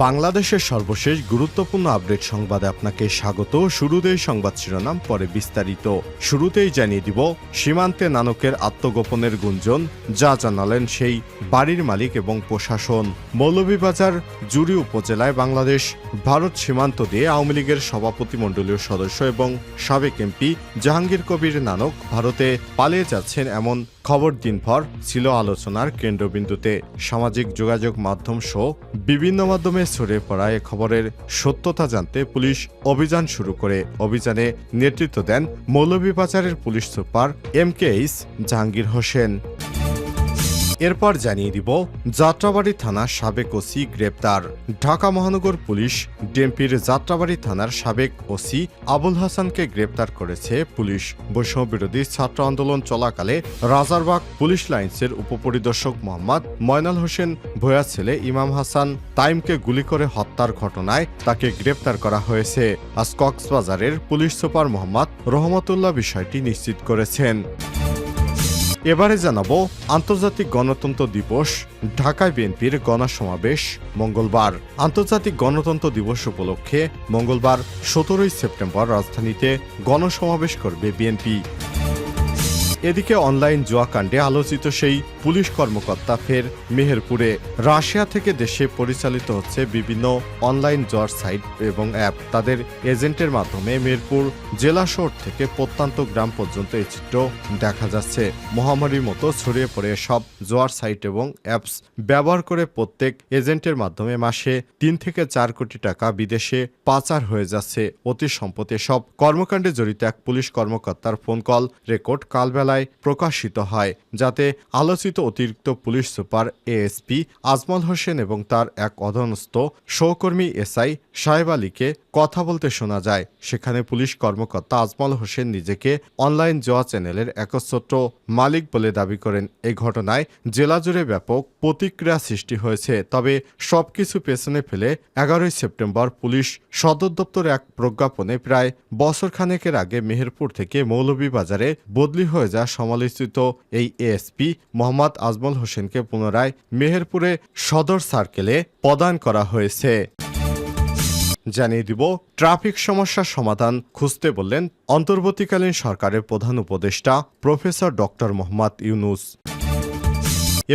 বাংলাদেশের সর্বশেষ গুরুত্বপূর্ণ আপডেট সংবাদে আপনাকে স্বাগত। শুরুতেই সংবাদ শিরোনাম, পরে বিস্তারিত। শুরুতেই জানিয়ে দিব সীমান্তে নানকের আত্মগোপনের গুঞ্জন, যা জানালেন সেই বাড়ির মালিক এবং প্রশাসন। মৌলভীবাজার জুড়ি উপজেলায় বাংলাদেশ ভারত সীমান্ত দিয়ে আওয়ামী লীগের সভাপতিমণ্ডলীয় সদস্য এবং সাবেক এমপি জাহাঙ্গীর কবির নানক ভারতে পালিয়ে যাচ্ছেন এমন খবর দিনভর ছিল আলোচনার কেন্দ্রবিন্দুতে। সামাজিক যোগাযোগ মাধ্যম সহ বিভিন্ন মাধ্যমে ছড়িয়ে পড়া এ খবরের সত্যতা জানতে পুলিশ অভিযান শুরু করে। অভিযানে নেতৃত্ব দেন মৌলভীবাজারের police super MKH Jahangir Hossain. এরপর জানিয়ে দিব যাত্রাবাড়ী থানার সাবেক ওসি গ্রেপ্তার। ঢাকা মহানগর পুলিশ ডিএমপির যাত্রাবাড়ী থানার সাবেক ওসি আবুল হাসানকে গ্রেপ্তার করেছে পুলিশ। বৈষম্য বিরোধী ছাত্র আন্দোলন চলাকালে রাজারবাগ পুলিশ লাইন্সের উপপরিদর্শক মোহাম্মদ ময়নাল হোসেন ভূঁইয়ার ছেলে ইমাম হাসান তাইমকে গুলি করে হত্যার ঘটনায় তাকে গ্রেপ্তার করা হয়েছে। আজ কক্সবাজারের পুলিশ সুপার মোহাম্মদ রহমতুল্লাহ বিষয়টি নিশ্চিত করেছেন। এবারে জানাবো আন্তর্জাতিক গণতন্ত্র দিবস, ঢাকায় বিএনপির গণসমাবেশ মঙ্গলবার। আন্তর্জাতিক গণতন্ত্র দিবস উপলক্ষে মঙ্গলবার 17 সেপ্টেম্বর রাজধানীতে গণসমাবেশ করবে বিএনপি। এদিকে অনলাইন জুয়াকাণ্ডে আলোচিত সেই পুলিশ কর্মকর্তা ফের মেহেরপুরে। রাশিয়া থেকে দেশে পরিচালিত হচ্ছে বিভিন্ন অনলাইন জুয়ার সাইট এবং অ্যাপ। তাদের এজেন্টের মাধ্যমে মেহেরপুর জেলা শহর থেকে প্রত্যন্ত গ্রাম পর্যন্ত এই চিত্র দেখা যাচ্ছে। মহামারীর মতো ছড়িয়ে পড়ে সব জুয়ার সাইট এবং অ্যাপস ব্যবহার করে প্রত্যেক এজেন্টের মাধ্যমে মাসে 3 থেকে 4 কোটি টাকা বিদেশে পাচার হয়ে যাচ্ছে। অতি সম্প্রতি সব কর্মকাণ্ডে জড়িত এক পুলিশ কর্মকর্তার ফোন কল রেকর্ড কালবেলা প্রকাশিত হয়, যাতে আলোচিত অতিরিক্ত police super ASP Ajmal Hossain এবং তার এক অধস্তন সহকর্মী SI সাহেব আলীকে কথা বলতে শোনা যায়। সেখানে পুলিশ কর্মকর্তা আজমল হোসেন নিজেকে অনলাইন জুয়া চ্যানেলের একচ্ছত্র মালিক বলে দাবি করেন। এই ঘটনায় জেলা জুড়ে ব্যাপক প্রতিক্রিয়া সৃষ্টি হয়েছে। তবে সবকিছু পেছনে ফেলে 11 সেপ্টেম্বর পুলিশ সদর দপ্তর এক প্রজ্ঞাপনে প্রায় বছরখানেকের আগে মেহেরপুর থেকে মৌলভীবাজারে বদলি হয়ে যায় সমালোচিত এই ASP মোহাম্মদ আজমল হোসেনকে পুনরায় মেহেরপুরে সদর সার্কেলে প্রদান করা হয়েছে। জানিয়ে দিব ট্রাফিক সমস্যার সমাধান খুঁজতে বললেন অন্তর্বর্তীকালীন সরকারের প্রধান উপদেষ্টা প্রফেসর ডক্টর মোহাম্মদ ইউনূস।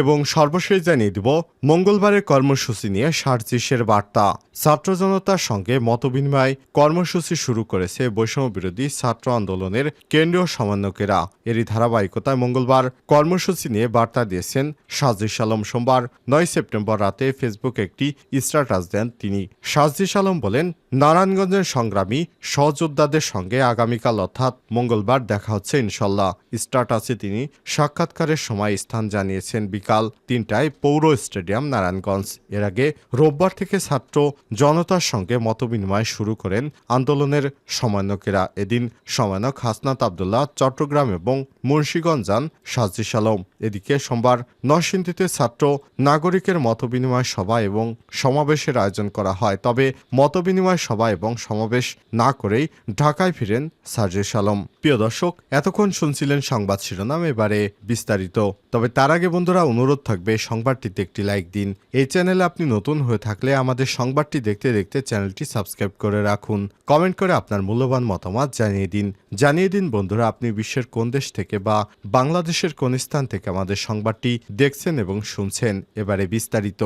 এবং সর্বশেষ জানিয়ে দিব মঙ্গলবারের কর্মসূচি নিয়ে সার্জিসের বার্তা। ছাত্র জনতার সঙ্গে মতবিনিময় কর্মসূচি শুরু করেছে বৈষম্য বিরোধী ছাত্র আন্দোলনের কেন্দ্রীয় সমন্বয়কেরা। এরই ধারাবাহিকতায় মঙ্গলবার কর্মসূচি নিয়ে বার্তা দিয়েছেন সাজিস আলম। সোমবার 9 সেপ্টেম্বর রাতে ফেসবুকে একটি স্ট্যাটাস দেন তিনি। সাজিস আলম বলেন, নারায়ণগঞ্জের সংগ্রামী সহযোদ্ধাদের সঙ্গে আগামীকাল অর্থাৎ মঙ্গলবার দেখা হচ্ছে ইনশাল্লাহ। স্ট্যাটাসে তিনি সাক্ষাৎকারের সময় স্থান জানিয়েছেন বিকাল 3টায় পৌর স্টেডিয়াম নারায়ণগঞ্জ। এর আগে রোববার থেকে ছাত্র জনতার সঙ্গে মতবিনিময় শুরু করেন আন্দোলনের সমন্বয়কেরা। এদিন সমন্বয়ক হাসনাত আবদুল্লাহ চট্টগ্রাম এবং মুন্সিগঞ্জ যান সাজিস আলম। এদিকে সোমবার নরসিংদীতে ছাত্র নাগরিকের মতবিনিময় সভা এবং সমাবেশের আয়োজন করা হয়। তবে মতবিনিময় সভা এবং সমাবেশ না করেই ঢাকায় ফিরেন সাজিস আলম। প্রিয় দর্শক, এতক্ষণ শুনছিলেন সংবাদ শিরোনাম, এবারে বিস্তারিত। তবে তার আগে বন্ধুরা, অনুরোধ থাকবে সংবাদটিতে একটি লাইক দিন। এই চ্যানেলে আপনি নতুন হয়ে থাকলে আমাদের সংবাদটি দেখতে দেখতে চ্যানেলটি সাবস্ক্রাইব করে রাখুন। কমেন্ট করে আপনার মূল্যবান মতামত জানিয়ে দিন বন্ধুরা, আপনি বিশ্বের কোন দেশ থেকে বা বাংলাদেশের কোন স্থান থেকে আমাদের সংবাদটি দেখছেন এবং শুনছেন। এবারে বিস্তারিত।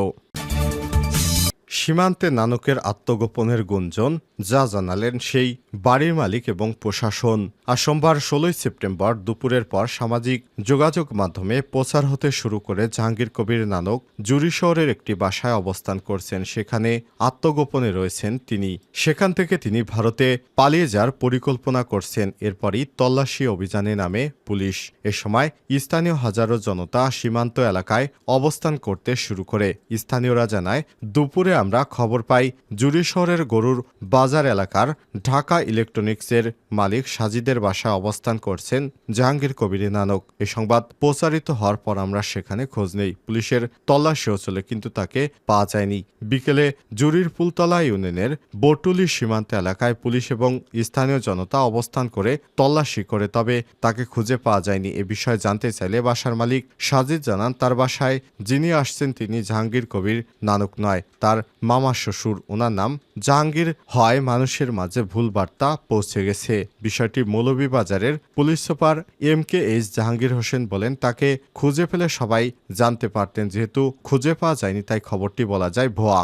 সীমান্তে নানকের আত্মগোপনের গুঞ্জন, যা জানালেন সেই বাড়ির মালিক এবং প্রশাসন। আর সোমবার 16 সেপ্টেম্বর দুপুরের পর সামাজিক যোগাযোগ মাধ্যমে প্রচার হতে শুরু করে জাহাঙ্গীর কবির নানক জুরি শহরের একটি বাসায় অবস্থান করছেন। সেখানে আত্মগোপনে রয়েছেন তিনি। সেখান থেকে তিনি ভারতে পালিয়ে যাওয়ার পরিকল্পনা করছেন। এরপরই তল্লাশি অভিযানে নামে পুলিশ। এ সময় স্থানীয় হাজারো জনতা সীমান্ত এলাকায় অবস্থান করতে শুরু করে। স্থানীয়রা জানায়, দুপুরে আমরা খবর পাই জুরি শহরের গরুর বাজার এলাকার ঢাকা ইলেকট্রনিক্সের মালিক সাজিদের বাসায় অবস্থান করছেন জাহাঙ্গীর কবির নানক। এই সংবাদ প্রচারিত হওয়ার পর আমরা সেখানে খোঁজ নেই। পুলিশের তল্লাশিও চলে, কিন্তু তাকে পাওয়া যায়নি। বিকেলে জুরির ফুলতলা ইউনিয়নের বটুলি সীমান্ত এলাকায় পুলিশ এবং স্থানীয় জনতা অবস্থান করে তল্লাশি করে, তবে তাকে খুঁজে পাওয়া যায়নি। এ বিষয়ে জানতে চাইলে বাসার মালিক সাজিদ জানান, তার বাসায় যিনি আসছেন তিনি জাহাঙ্গীর কবির নানক নয়, তার মামা শ্বশুর। ওনার নাম জাহাঙ্গীর হয় মানুষের মাঝে ভুল বার্তা পৌঁছে গেছে। বিষয়টি মৌলভীবাজারের police super MKH Jahangir Hossain বলেন, তাকে খুঁজে পেলে সবাই জানতে পারতেন। যেহেতু খুঁজে পাওয়া যায়নি তাই খবরটি বলা যায় ভুয়া।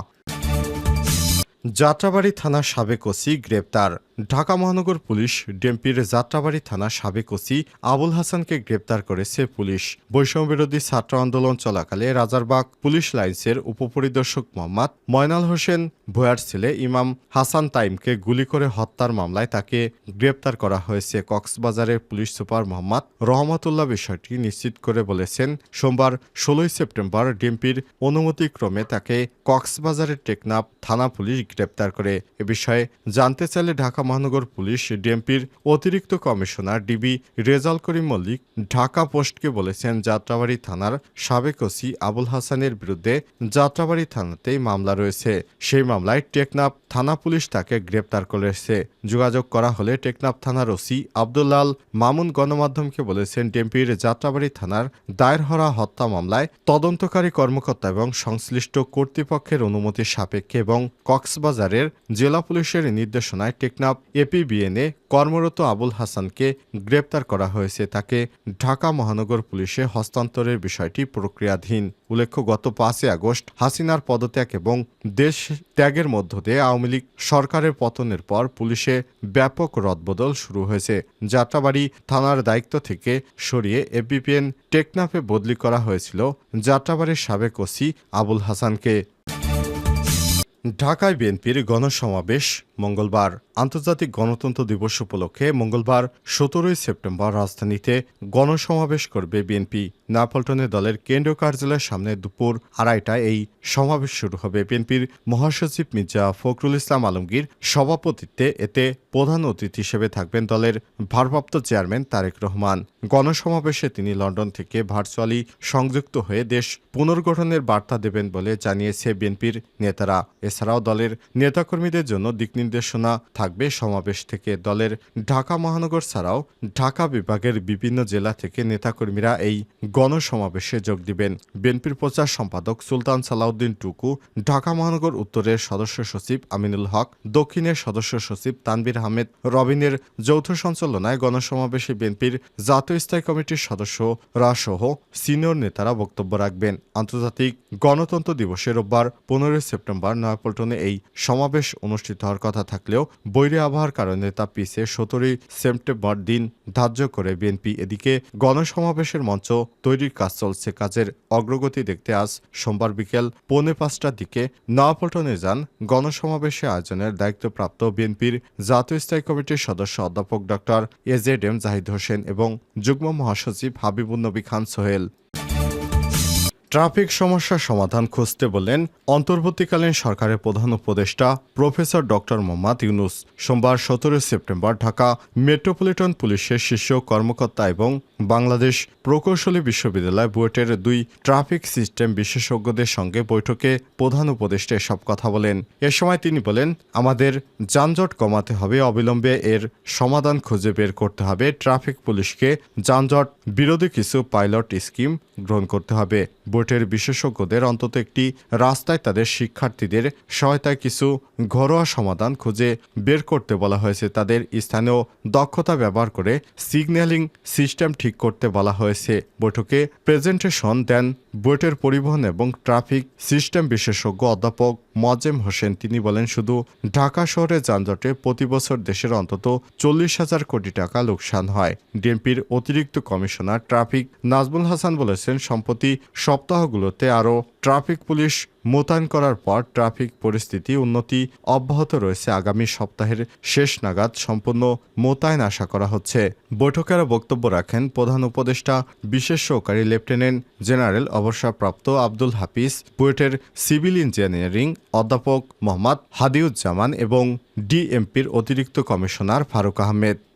যাত্রাবাড়ী থানার সাবেক ওসি গ্রেপ্তার। ঢাকা মহানগর পুলিশ ডিএমপির যাত্রাবাড়ী থানার সাবেক ওসি আবুল হাসানকে গ্রেপ্তার করেছে পুলিশ। বৈষম্যবিরোধী ছাত্র আন্দোলন চলাকালে রাজারবাগ পুলিশ লাইন্সের উপপরিদর্শক মোহাম্মদ ময়নাল হোসেন ভূঁইয়ার ছেলে ইমাম হাসান তাইমকে গুলি করে হত্যার মামলায় তাকে গ্রেপ্তার করা হয়েছে। কক্সবাজারের পুলিশ সুপার মোহাম্মদ রহমতুল্লাহ বিষয়টি নিশ্চিত করে বলেছেন, সোমবার 16 সেপ্টেম্বর ডিএমপির অনুমতিক্রমে তাকে কক্সবাজারের টেকনাফ থানা পুলিশ গ্রেপ্তার করে। এ বিষয়ে জানতে চাইলে ঢাকা মহানগর পুলিশ ডিএমপির অতিরিক্ত কমিশনার ডিবি রেজাল করিম মল্লিক ঢাকা পোস্টকে বলেছেন, যাত্রাবাড়ী থানার সাবেক ওসি আবুল হাসানের বিরুদ্ধে যাত্রাবাড়ী থানাতেই মামলা রয়েছে। সেই মামলায় টেকনাফ থানা পুলিশ তাকে গ্রেপ্তার করেছে। যোগাযোগ করা হলে টেকনাফ থানার ওসি আব্দুল্লাল মামুন গণমাধ্যমকে বলেছেন, ডিএমপির যাত্রাবাড়ী থানার দায়ের হওয়া হত্যা মামলায় তদন্তকারী কর্মকর্তা এবং সংশ্লিষ্ট কর্তৃপক্ষের অনুমতি সাপেক্ষে এবং কক্সবাজারের জেলা পুলিশের নির্দেশনায় টেকনাফ এপিবিএনে কর্মরত আবুল হাসানকে গ্রেপ্তার করা হয়েছে। তাকে ঢাকা মহানগর পুলিশে হস্তান্তরের বিষয়টি প্রক্রিয়াধীন। উল্লেখ্য, গত 5 আগস্ট হাসিনার পদত্যাগ এবং দেশ ত্যাগের মধ্য দিয়ে আওয়ামী লীগ সরকারের পতনের পর পুলিশে ব্যাপক রদবদল শুরু হয়েছে। যাত্রাবাড়ী থানার দায়িত্ব থেকে সরিয়ে এপিবিএন টেকনাফে বদলি করা হয়েছিল যাত্রাবাড়ির সাবেক ওসি আবুল হাসানকে। ঢাকায় বিএনপির গণসমাবেশ মঙ্গলবার। আন্তর্জাতিক গণতন্ত্র দিবস উপলক্ষে মঙ্গলবার 17 সেপ্টেম্বর রাজধানীতে গণসমাবেশ করবে বিএনপি। নয়াপল্টনে দলের কেন্দ্রীয় কার্যালয়ের সামনে দুপুর 2:30টায় এই সমাবেশ শুরু হবে। বিএনপির মহাসচিব মির্জা ফখরুল ইসলাম আলমগীর সভাপতিত্বে এতে প্রধান অতিথি হিসেবে থাকবেন দলের ভারপ্রাপ্ত চেয়ারম্যান তারেক রহমান। গণসমাবেশে তিনি লন্ডন থেকে ভার্চুয়ালি সংযুক্ত হয়ে দেশ পুনর্গঠনের বার্তা দেবেন বলে জানিয়েছে বিএনপির নেতারা। এছাড়াও দলের নেতাকর্মীদের জন্য দিকনির্দেশনা থাকবে সমাবেশ থেকে। দলের ঢাকা মহানগর ছাড়াও ঢাকা বিভাগের বিভিন্ন জেলা থেকে নেতাকর্মীরা এই গণসমাবেশে যোগ দিবেন। বিএনপির প্রচার সম্পাদক সুলতান সালাউদ্দিন টুকু, ঢাকা মহানগর উত্তরের সদস্য সচিব আমিনুল হক, দক্ষিণের সদস্য সচিব তানভীর আহমেদ রবিনের যৌথ সঞ্চালনায় গণসমাবেশে বিএনপির জাতীয় স্থায়ী কমিটির সদস্যরা সহ সিনিয়র নেতারা বক্তব্য রাখবেন। আন্তর্জাতিক গণতন্ত্র দিবসে রোববার 15 সেপ্টেম্বর নয়াপল্টনে এই সমাবেশ অনুষ্ঠিত হওয়ার কথা থাকলেও বৈরী আবহাওয়ার কারণে তা পিছিয়ে 17 সেপ্টেম্বর দিন ধার্য করে বিএনপি। এদিকে গণসমাবেশের মঞ্চ তৈরির কাজ চলছে। কাজের অগ্রগতি দেখতে আজ সোমবার বিকেল 4:45টার দিকে নয়াপল্টনে যান গণসমাবেশে আয়োজনের দায়িত্বপ্রাপ্ত বিএনপির জাতীয় স্থায়ী কমিটির সদস্য অধ্যাপক ডক্টর AZM জাহিদ হোসেন এবং যুগ্ম মহাসচিব হাবিবুন নবী খান সোহেল। ট্রাফিক সমস্যার সমাধান খুঁজতে বললেন অন্তর্বর্তীকালীন সরকারের প্রধান উপদেষ্টা প্রফেসর ডক্টর মোহাম্মদ ইউনুস। সোমবার 17 সেপ্টেম্বর ঢাকা মেট্রোপলিটন পুলিশের শীর্ষ কর্মকর্তা এবং বাংলাদেশ প্রকৌশলী বিশ্ববিদ্যালয় বুয়েটের 2 ট্রাফিক সিস্টেম বিশেষজ্ঞদের সঙ্গে বৈঠকে প্রধান উপদেষ্টা এসব কথা বলেন। এ সময় তিনি বলেন, আমাদের যানজট কমাতে হবে, অবিলম্বে এর সমাধান খুঁজে বের করতে হবে। ট্রাফিক পুলিশকে যানজট বিরোধী কিছু পাইলট স্কিম গ্রহণ করতে হবে। বুয়েটের বিশেষজ্ঞদের অন্তত একটি রাস্তায় তাদের শিক্ষার্থীদের সহায়তায় কিছু ঘরোয়া সমাধান খুঁজে বের করতে বলা হয়েছে। তাদের স্থানীয় দক্ষতা ব্যবহার করে সিগন্যালিং সিস্টেম ঠিক করতে বলা হয়েছে। বৈঠকে প্রেজেন্টেশন দেন বুয়েটের পরিবহন এবং ট্রাফিক সিস্টেম বিশেষজ্ঞ অধ্যাপক মোয়াজ্জেম হোসেন। তিনি বলেন, শুধু ঢাকা শহরে যানজটে প্রতি বছর দেশের অন্তত 40,000 কোটি টাকা লোকসান হয়। ডিএমপির অতিরিক্ত কমিশনার ট্রাফিক নাজমুল হাসান বলেছেন, সম্প্রতি সপ্তাহগুলোতে আরও ট্রাফিক পুলিশ মোতায়েন করার পর ট্রাফিক পরিস্থিতি উন্নতি অব্যাহত রয়েছে। আগামী সপ্তাহের শেষ নাগাদ সম্পূর্ণ মোতায়েন আশা করা হচ্ছে। বৈঠকে আরও বক্তব্য রাখেন প্রধান উপদেষ্টা বিশেষ সহকারী লেফটেন্যান্ট জেনারেল অবসরপ্রাপ্ত আব্দুল হাফিজ, বুয়েটের সিভিল ইঞ্জিনিয়ারিং অধ্যাপক মোহাম্মদ হাদিউজ্জামান এবং ডিএমপির অতিরিক্ত কমিশনার ফারুক আহমেদ।